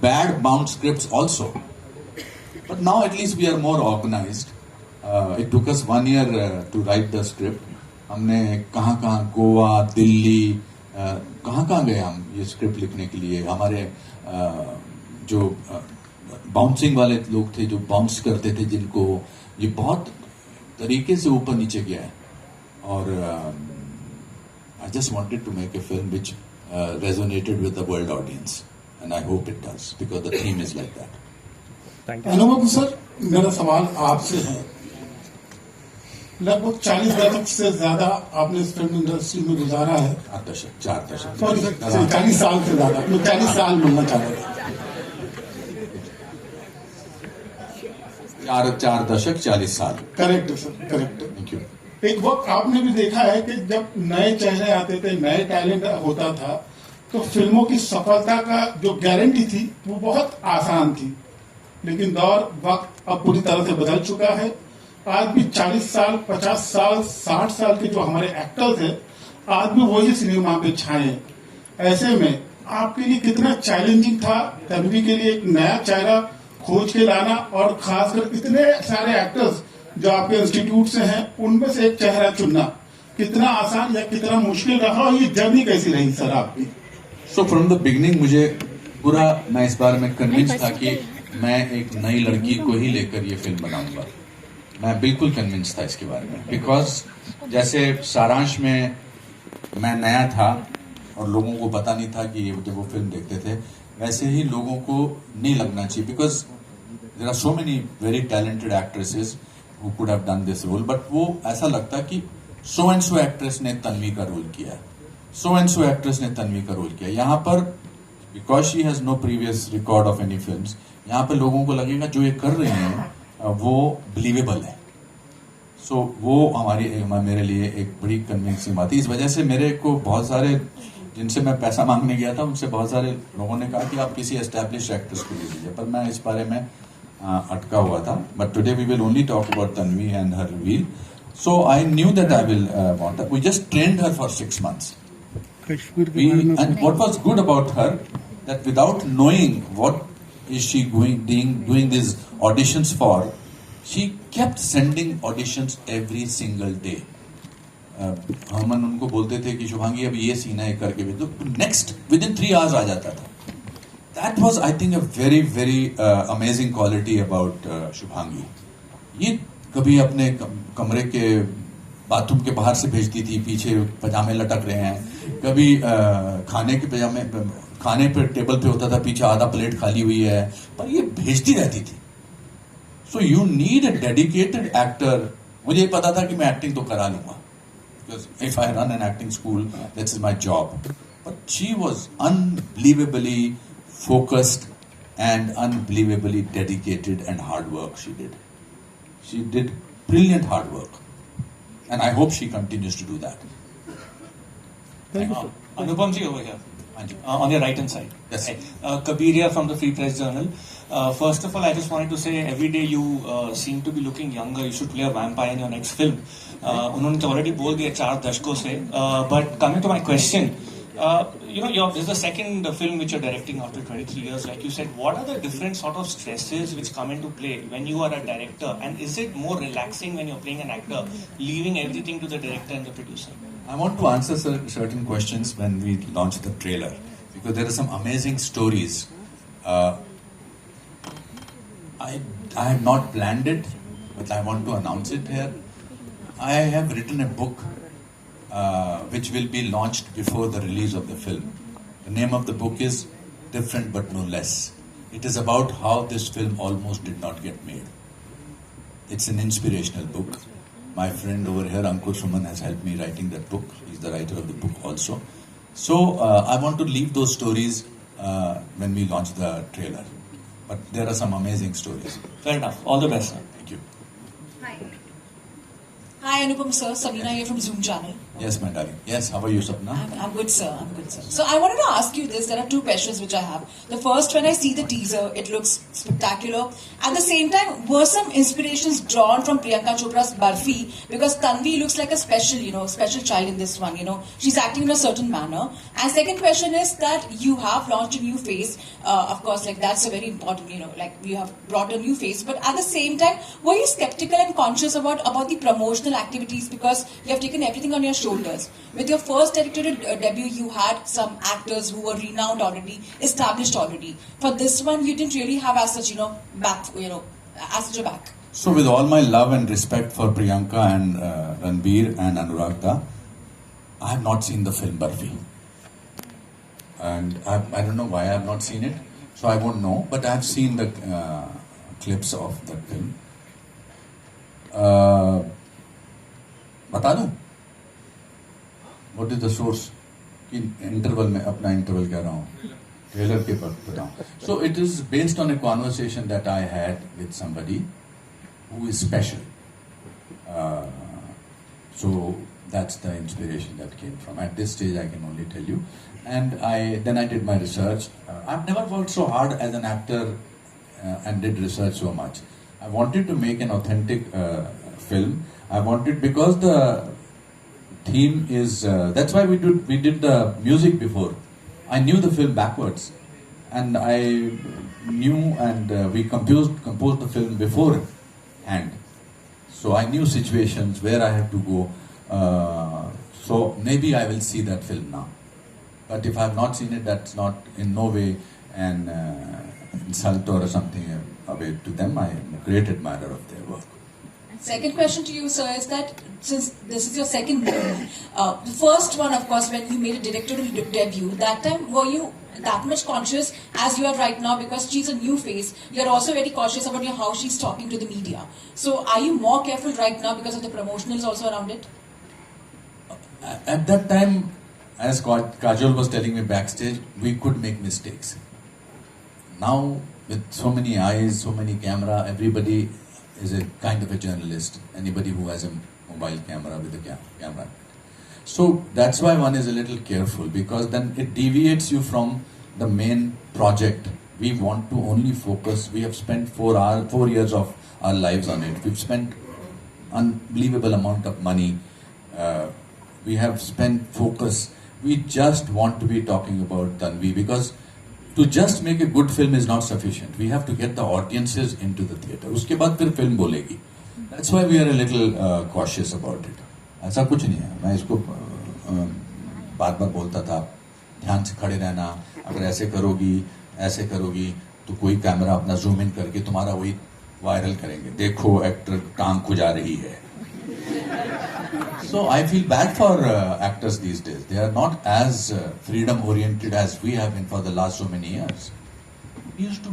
bad bound scripts also. But now at least we are more organized. It took us 1 year to write the script. हमने कहाँ गोवा, दिल्ली, कहाँ गए हम ये script लिखने के लिए. हमारे जो बाउंसिंग वाले लोग थे, जो बाउंस करते थे, जिनको ये बहुत तरीके से ऊपर नीचे गया है. और I just wanted to make a film which resonated with the world audience, and I hope it does because the theme is like that. Anupam sir, मेरा सवाल आपसे है. लगभग 40 दशक से ज्यादा आपने इस फिल्म इंडस्ट्री में गुजारा है. 4 दशक. सॉरी सर, 40 साल से ज्यादा. मैं 40 साल बोलना चाह रहा था. 4 दशक 40 साल. Correct sir, correct. Thank you. एक वक्त आपने भी देखा है कि जब नए चेहरे आते थे, नए टैलेंट होता था, तो फिल्मों की सफलता का जो गारंटी थी वो बहुत आसान थी. लेकिन दौर वक्त अब पूरी तरह से बदल चुका है. आज भी 40 साल, 50 साल, 60 साल के जो हमारे एक्टर्स हैं, आज भी वही सिनेमा पे छाए हैं. ऐसे में आपके लिए कितना चैलेंजिंग था तन्वी के लिए एक नया चेहरा खोज के लाना, और खासकर इतने सारे एक्टर्स जो आपके इंस्टीट्यूट से हैं, उनमें से एक चेहरा चुनना कितना आसान या कितना मुश्किल रहा, और ये जर्नी कैसी रही सर आपकी? सो फ्रॉम द बिगिनिंग मुझे पूरा, मैं इस बारे में कन्विंस था कि मैं एक नई लड़की को ही लेकर ये फिल्म बनाऊंगा. मैं बिल्कुल कन्विंस था इसके बारे में, बिकॉज जैसे सारांश में मैं नया था और लोगों को पता नहीं था कि जब वो फिल्म देखते थे, वैसे ही लोगों को नहीं लगना चाहिए. Because there are so many very talented actresses who could have done this role, but वो ऐसा लगता कि so and so एक्ट्रेस ने तन्वी का रोल किया, so and so एक्ट्रेस ने तन्वी का रोल किया. यहाँ पर because she has no previous record of any films, यहाँ पर लोगों को लगेगा जो ये कर रहे हैं वो believable है. So वो मेरे लिए एक बड़ी कन्विंसिंग बात थी. इस वजह से मेरे को बहुत सारे जिनसे मैं पैसा मांगने गया था, उनसे बहुत सारे लोगों ने कहा कि आप किसी एस्टैब्लिश एक्ट्रेस को ले लीजिए, पर मैं इस बारे में अटका हुआ था. But today we will only talk about Tanvi and her reveal. So I knew that I will want. We just trained her for 6 months. And what was good about her, that without knowing what is she doing these auditions for, she kept sending auditions every single day. हम उनको बोलते थे कि शुभांगी अब ये scene है करके भी, तो नेक्स्ट विदिन 3 hours आ जाता था. That was, I think, a very, very amazing quality about Shubhangi. ये कभी अपने कमरे के बाथरूम के बाहर से भेजती थी, पीछे पजामे लटक रहे हैं. कभी खाने पे टेबल पे होता था, पीछे आधा प्लेट खाली हुई है, पर ये भेजती रहती थी. So you need a dedicated actor. मुझे पता था कि मैं एक्टिंग तो करा लूंगा, because if I run an acting school, that's my job. But she was unbelievably focused and unbelievably dedicated, and hard work she did. She did brilliant hard work, and I hope she continues to do that. Thank you. Anupam ji over here. On your right hand side. Yes. Kabir here from the Free Press Journal. First of all, I just wanted to say every day you seem to be looking younger. You should play a vampire in your next film. उन्होंने तो already बोल दिया 4 दशकों से. But coming to my question, this is the second film which you're directing after 23 years. Like you said, what are the different sort of stresses which come into play when you are a director? And is it more relaxing when you're playing an actor, leaving everything to the director and the producer? I want to answer certain questions when we launch the trailer, because there are some amazing stories. I have not planned it, but I want to announce it here. I have written a book which will be launched before the release of the film. The name of the book is Different But No Less. It is about how this film almost did not get made. It's an inspirational book. My friend over here, Ankur Suman, has helped me writing that book. He's the writer of the book also. So I want to leave those stories when we launch the trailer. But there are some amazing stories. Fair enough. All the best, sir. Thank you. Hi Anupam sir, Sabina here from Zoom channel. Yes, my darling. Yes, how are you, Sapna? I'm good, sir. I'm good, sir. So I wanted to ask you this. There are two questions which I have. The first, when I see the teaser, it looks spectacular. At the same time, were some inspirations drawn from Priyanka Chopra's Barfi? Because Tanvi looks like a special, special child in this one. She's acting in a certain manner. And second question is that you have launched a new face. Of course, like that's a very important, like you have brought a new face. But at the same time, were you skeptical and conscious about the promotional activities, because you have taken everything on your shoulders? With your first directorial debut, you had some actors who were renowned already, established already. For this one, you didn't really have as such, as such a back. So, with all my love and respect for Priyanka and Ranbir and Anuragda, I have not seen the film Barfi. And I don't know why I have not seen it, so I won't know, but I have seen the clips of that film. बता दूं? What is the source? कि interval में अपना interval कह रहा हूँ, trailer के पर बताऊँ. So it is based on a conversation that I had with somebody who is special. So that's the inspiration that came from. At this stage, I can only tell you. And then I did my research. I've never worked so hard as an actor and did research so much. I wanted to make an authentic film. I wanted, because the theme is that's why we did the music before. I knew the film backwards, and I knew, and we composed the film beforehand. So I knew situations where I have to go. So maybe I will see that film now. But if I have not seen it, that's not in no way an insult or something away to them. I am a great admirer of their work. Second question to you, sir, is that since this is your second movie, the first one, of course, when you made a directorial debut, that time were you that much conscious as you are right now, because she's a new face? You're also very cautious about how she's talking to the media. So are you more careful right now because of the promotionals also around it? At that time, as Kajol was telling me backstage, we could make mistakes. Now, with so many eyes, so many camera, everybody is a kind of a journalist. Anybody who has a mobile camera with a camera. So that's why one is a little careful, because then it deviates you from the main project. We want to only focus. We have spent 4 years of our lives on it. We've spent unbelievable amount of money. We have spent focus. We just want to be talking about Tanvi, because to just make a good film is not sufficient. We have to get the audiences into the theatre. उसके बाद फिर film बोलेगी. That's why we are a little cautious about it. ऐसा कुछ नहीं है. मैं इसको बार-बार बोलता था, ध्यान से खड़े रहना. अगर ऐसे करोगी, तो कोई कैमरा अपना zoom in करके तुम्हारा वही वायरल करेंगे. देखो एक्टर टांग खुजा रही है. So I feel bad for actors these days. They are not as freedom oriented as we have been for the last so many years. We used to